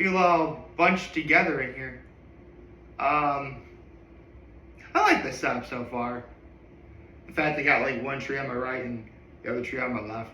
feel all bunched together in here. I like this setup so far. The fact they got like one tree on my right and the other tree on my left.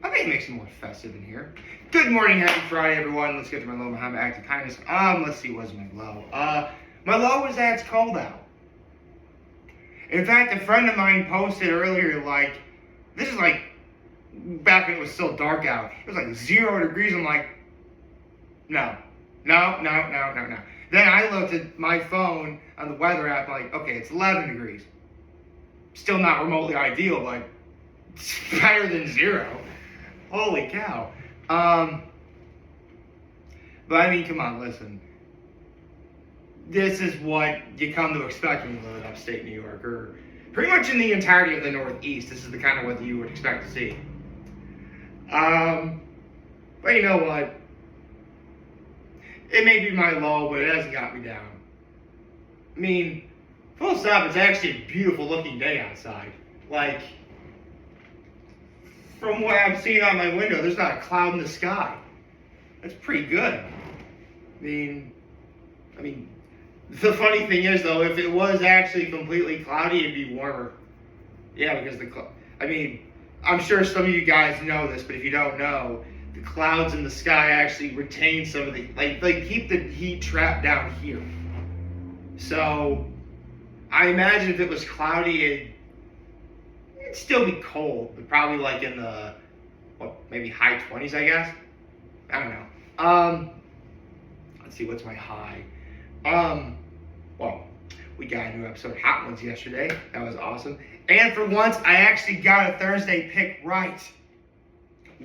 I may make some more festive in here. Good morning, happy Friday, everyone. Let's get to my low Muhammad act of kindness. Let's see, what's my low? My low is that it's cold out. In fact, a friend of mine posted earlier, like, this is like back when it was still dark out. It was like 0 degrees. I'm like, no. Then I looked at my phone on the weather app, like, okay, it's 11 degrees. Still not remotely ideal, but it's better than 0. Holy cow. But I mean, come on, listen. This is what you come to expect when you live in upstate New York, or pretty much in the entirety of the Northeast. This is the kind of weather you would expect to see. But you know what? It may be my low, but it hasn't got me down. I mean, full stop, it's actually a beautiful looking day outside. Like, from what I'm seeing out my window, there's not a cloud in the sky. That's pretty good. I mean, the funny thing is, though, if it was actually completely cloudy, it'd be warmer. Yeah, because I'm sure some of you guys know this, but if you don't know, the clouds in the sky actually retain some of the, they keep the heat trapped down here. So, I imagine if it was cloudy, it'd still be cold, but probably like in the, maybe high 20s, I guess? I don't know. Let's see, what's my high? Well, we got a new episode of Hot Ones yesterday. That was awesome. And for once, I actually got a Thursday pick right.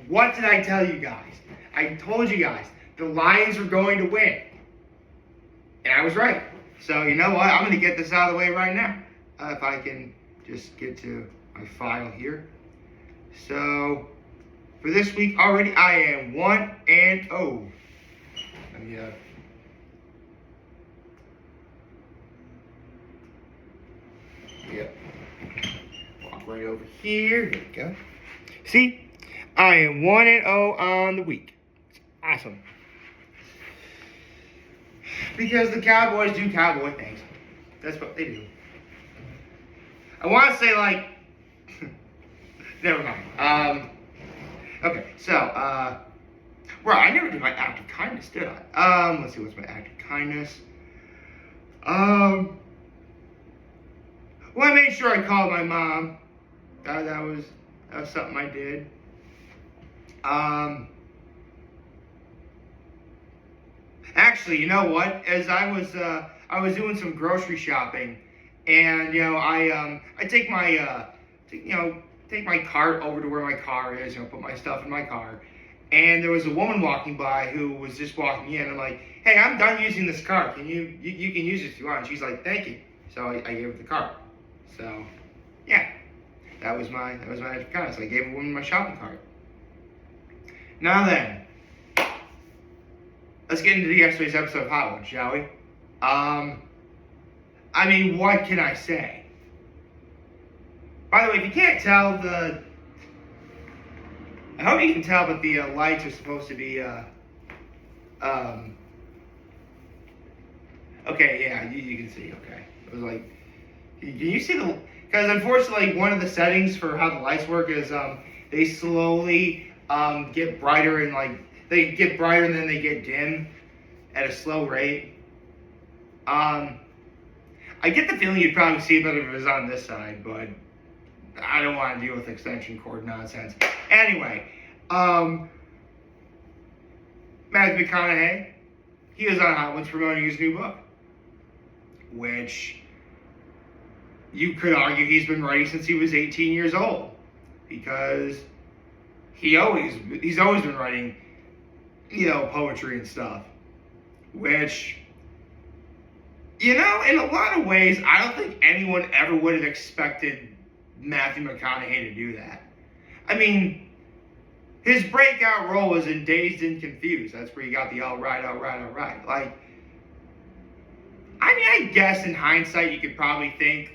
What did I tell you guys? I told you guys the Lions were going to win. And I was right. So you know what? I'm going to get this out of the way right now. If I can just get to my file here. So, for this week already, I am 1-0. Let me, walk right over here. There we go. See? I am 1-0 on the week. It's awesome. Because the Cowboys do cowboy things. That's what they do. I want to say, like, never mind. Okay, so, well, I never did my act of kindness, did I? Let's see, what's my act of kindness? Well, I made sure I called my mom. That was something I did. Actually, you know what? As I was doing some grocery shopping, and I take my take my cart over to where my car is, put my stuff in my car, and there was a woman walking by who was just walking in. I'm like, hey, I'm done using this cart. Can you can use it if you want? And she's like, thank you. So I gave her the cart. So yeah, that was my act of kindness. I gave a woman my shopping cart. Now then, let's get into yesterday's episode of Hot Ones, shall we? What can I say? By the way, if you can't tell, I hope you can tell, but the lights are supposed to be, okay, yeah, you can see, okay. It was like, can you see because unfortunately, one of the settings for how the lights work is, they slowly, get brighter and they get brighter and then they get dim at a slow rate. I get the feeling you'd probably see it better if it was on this side, but I don't want to deal with extension cord nonsense. Anyway, Matthew McConaughey, he was on Hot Ones promoting his new book, which you could argue he's been writing since he was 18 years old, because he's always been writing, poetry and stuff, which, in a lot of ways, I don't think anyone ever would have expected Matthew McConaughey to do that. His breakout role was in Dazed and Confused. That's where he got the all right. I guess in hindsight you could probably think,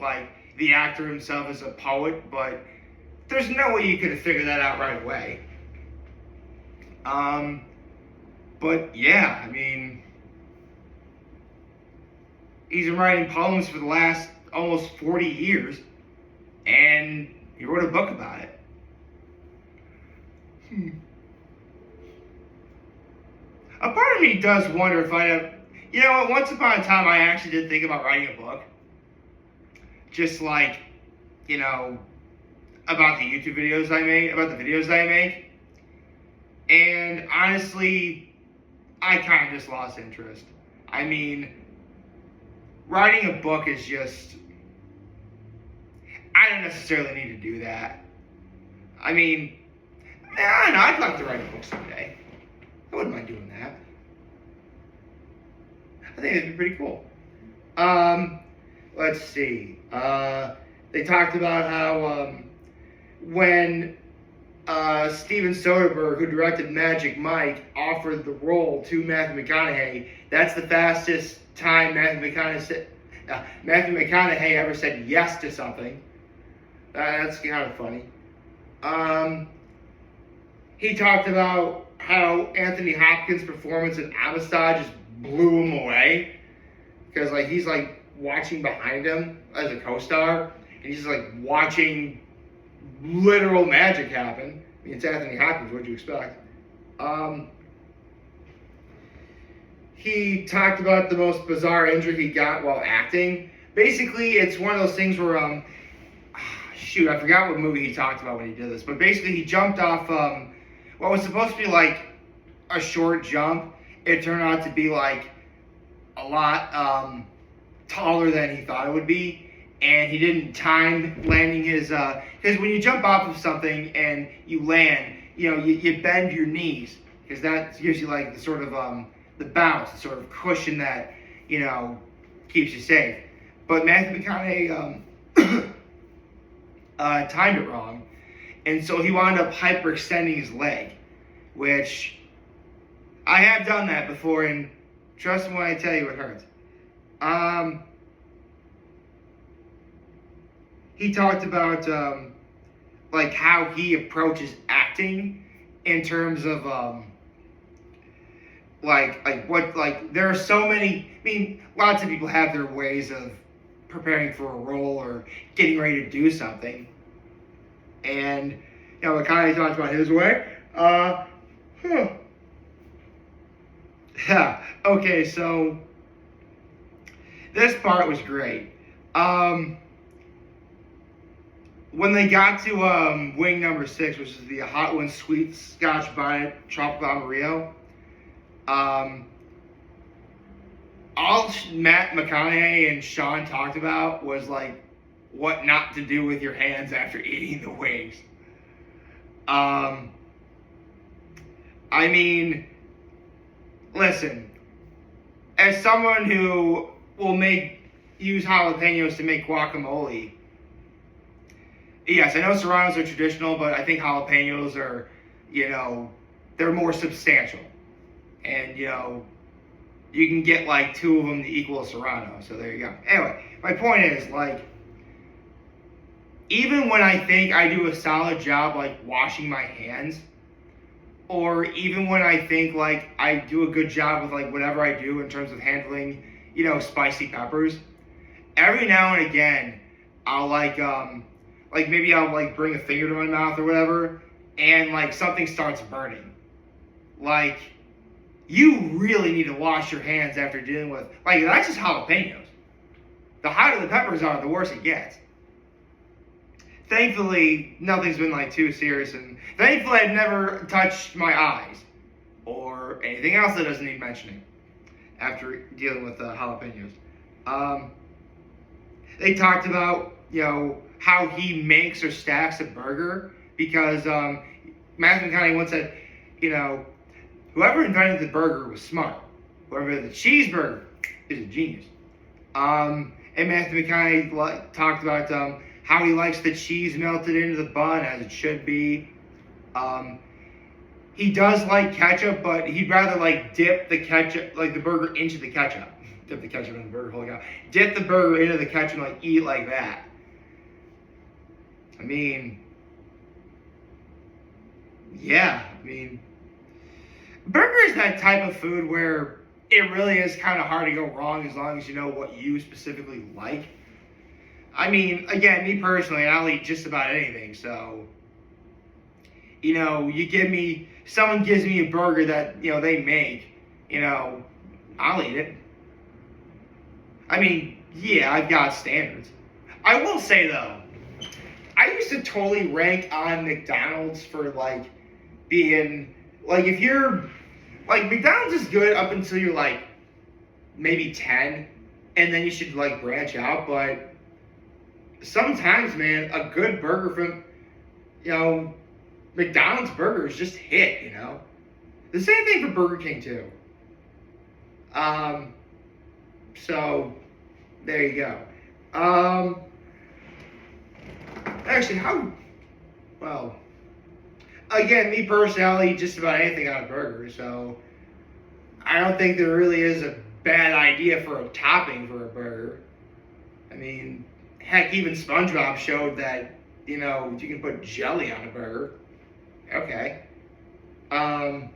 the actor himself is a poet, but there's no way you could have figured that out right away. But yeah, I mean, he's been writing poems for the last almost 40 years, and he wrote a book about it. A part of me does wonder if you know what, once upon a time I actually did think about writing a book. Just like, you know, about the YouTube videos I make, about the videos that I make. And honestly, I kind of just lost interest. I mean, writing a book is just, I don't necessarily need to do that. I mean, I don't know, I'd like to write a book someday. I wouldn't mind doing that. I think it'd be pretty cool. Let's see. They talked about how when Steven Soderbergh, who directed Magic Mike, offered the role to Matthew McConaughey, that's the fastest time Matthew McConaughey ever said yes to something. That's kind of funny. He talked about how Anthony Hopkins' performance in Amistad just blew him away, because like he's like watching behind him as a co-star, and he's just like watching literal magic happen. I mean, it's Anthony Hopkins. What'd you expect? He talked about the most bizarre injury he got while acting. Basically, it's one of those things where shoot, I forgot what movie he talked about when he did this, but basically he jumped off what was supposed to be like a short jump. It turned out to be like a lot taller than he thought it would be, and he didn't time landing his because when you jump off of something and you land, you know, you bend your knees, because that gives you like the sort of the bounce, the sort of cushion that, you know, keeps you safe. But Matthew McConaughey timed it wrong, and so he wound up hyperextending his leg, which I have done that before, and trust me when I tell you it hurts. He talked about like how he approaches acting in terms of like there are so many. I mean, lots of people have their ways of preparing for a role or getting ready to do something, and you know, McConaughey talks about his way. Yeah. Okay, so this part was great. When they got to wing number 6, which is the Hot One Sweet Scotch Bonnet Tropical Amarillo, all Matt McConaughey and Sean talked about was like what not to do with your hands after eating the wings. I mean, listen, as someone who will use jalapenos to make guacamole, yes, I know serranos are traditional, but I think jalapenos are, you know, they're more substantial. And, you know, you can get like 2 of them to equal a serrano, so there you go. Anyway, my point is, like, even when I think I do a solid job, like, washing my hands, or even when I think, like, I do a good job with, like, whatever I do in terms of handling, you know, spicy peppers, every now and again, I'll, like maybe I'll, like, bring a finger to my mouth or whatever, and, like, something starts burning. Like, you really need to wash your hands after dealing with, like, that's just jalapenos. The hotter the peppers are, the worse it gets. Thankfully, nothing's been, like, too serious, and thankfully I've never touched my eyes or anything else that doesn't need mentioning after dealing with jalapenos. They talked about, you know, how he makes or stacks a burger, because Matthew McConaughey once said, you know, whoever invented the burger was smart. Whoever invented the cheeseburger is a genius. And Matthew McConaughey talked about how he likes the cheese melted into the bun as it should be. He does like ketchup, but he'd rather like dip the ketchup, like the burger into the ketchup. Dip the ketchup in the burger, holy cow. Dip the burger into the ketchup and like eat it like that. I mean, yeah, I mean, Burger is that type of food where it really is kind of hard to go wrong as long as you know what you specifically like. I mean, again, me personally, I'll eat just about anything. So, someone gives me a burger that, they make, I'll eat it. I mean, yeah, I've got standards. I will say, though, I used to totally rank on McDonald's for, being, if you're, McDonald's is good up until you're, maybe 10, and then you should, branch out, but sometimes, man, a good burger from, McDonald's burgers just hit, The same thing for Burger King, too. So, there you go. Actually, again, me personally, I'll eat just about anything on a burger, so I don't think there really is a bad idea for a topping for a burger. I mean, heck, even SpongeBob showed that, you can put jelly on a burger. Okay. I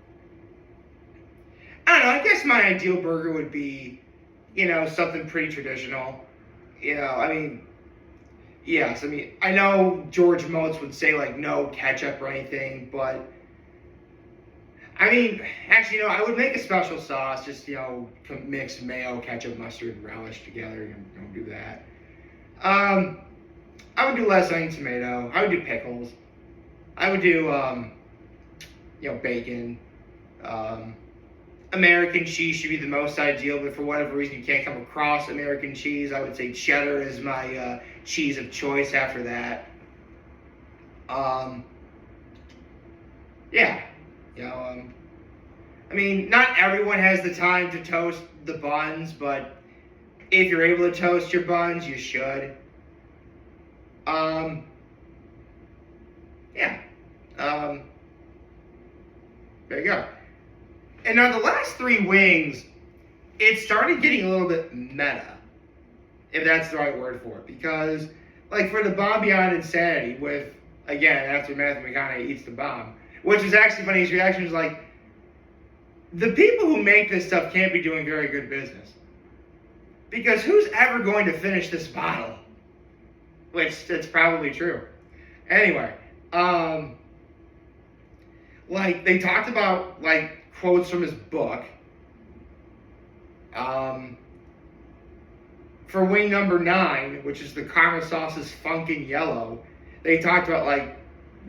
don't know, I guess my ideal burger would be, something pretty traditional. Yes, I know George Motz would say, no ketchup or anything, but, actually, I would make a special sauce, just, mix mayo, ketchup, mustard, and relish together, don't do that. I would do less onion tomato. I would do pickles. I would do, bacon. American cheese should be the most ideal, but for whatever reason you can't come across American cheese, I would say cheddar is my cheese of choice after that. Yeah. Not everyone has the time to toast the buns, but if you're able to toast your buns, you should. Yeah. There you go. And now the last three wings, it started getting a little bit meta, if that's the right word for it. Because, for the Bomb Beyond Insanity with, again, after Matthew McConaughey eats the bomb, which is actually funny, his reaction was the people who make this stuff can't be doing very good business. Because who's ever going to finish this bottle? Which, that's probably true. Anyway, they talked about, quotes from his book. For wing number 9, which is the caramel sauce's Funkin' Yellow, they talked about,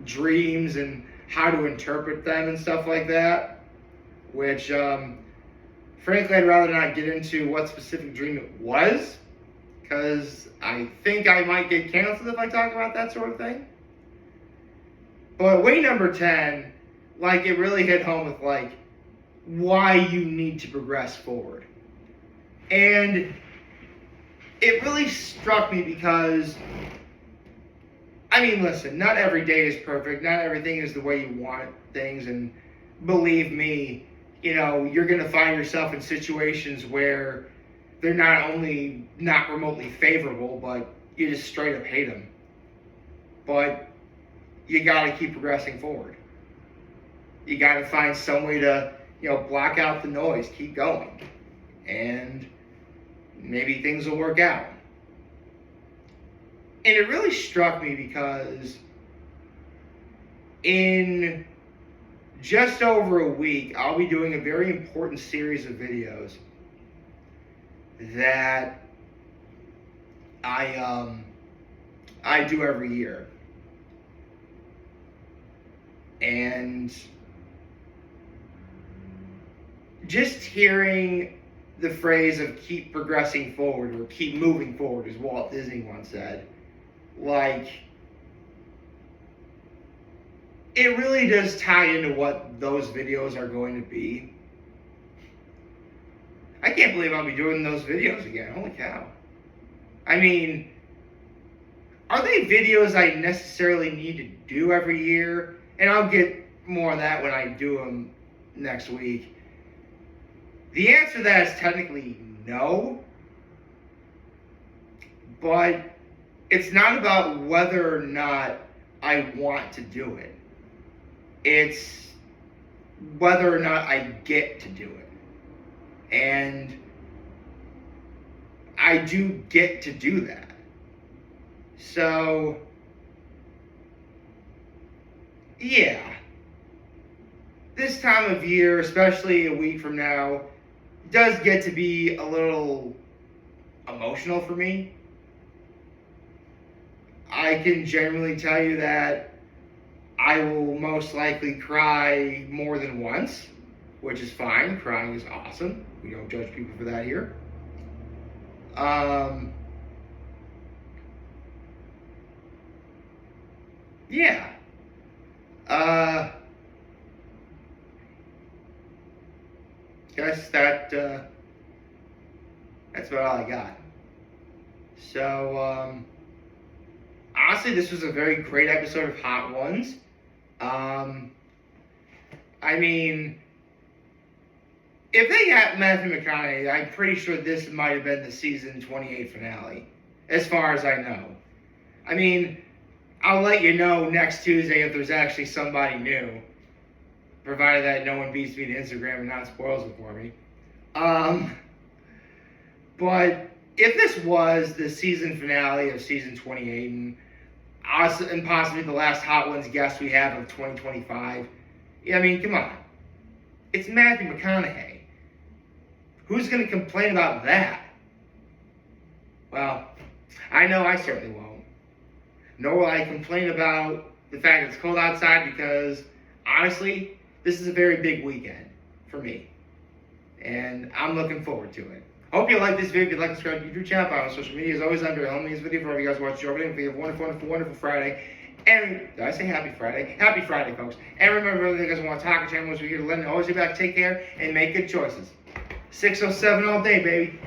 dreams and how to interpret them and stuff like that, which, frankly, I'd rather not get into what specific dream it was, because I think I might get canceled if I talk about that sort of thing. But wing number 10, it really hit home with, why you need to progress forward. And it really struck me because, listen, not every day is perfect. Not everything is the way you want things. And believe me, you're going to find yourself in situations where they're not only not remotely favorable, but you just straight up hate them. But you got to keep progressing forward. You got to find some way to, block out the noise, keep going. And maybe things will work out. And it really struck me because in just over a week, I'll be doing a very important series of videos that I do every year. And just hearing the phrase of keep progressing forward or keep moving forward, as Walt Disney once said, it really does tie into what those videos are going to be. I can't believe I'll be doing those videos again. Holy cow. Are they videos I necessarily need to do every year? And I'll get more on that when I do them next week. The answer to that is technically no. But it's not about whether or not I want to do it. It's whether or not I get to do it. And I do get to do that. So, yeah. This time of year, especially a week from now, does get to be a little emotional for me. I can genuinely tell you that I will most likely cry more than once, which is fine. Crying is awesome. We don't judge people for that here. Yeah. Guess that's about all I got. So, honestly, this was a very great episode of Hot Ones. I mean, if they got Matthew McConaughey, I'm pretty sure this might have been the season 28 finale, as far as I know. I mean, I'll let you know next Tuesday if there's actually somebody new, provided that no one beats me to Instagram and not spoils it for me. But if this was the season finale of season 28 and possibly the last Hot Ones guest we have of 2025, I mean, come on. It's Matthew McConaughey. Who's going to complain about that? Well, I know I certainly won't. Nor will I complain about the fact it's cold outside because, honestly, this is a very big weekend for me. And I'm looking forward to it. Hope you like this video. If you'd like to subscribe to the YouTube channel, follow on social media. As always, under this video for all you guys watch your video. You have a wonderful, wonderful Friday. And did I say happy Friday? Happy Friday, folks. And remember, if you guys want to talk, channel, we're here to let always be back. Take care and make good choices. 607 all day, baby.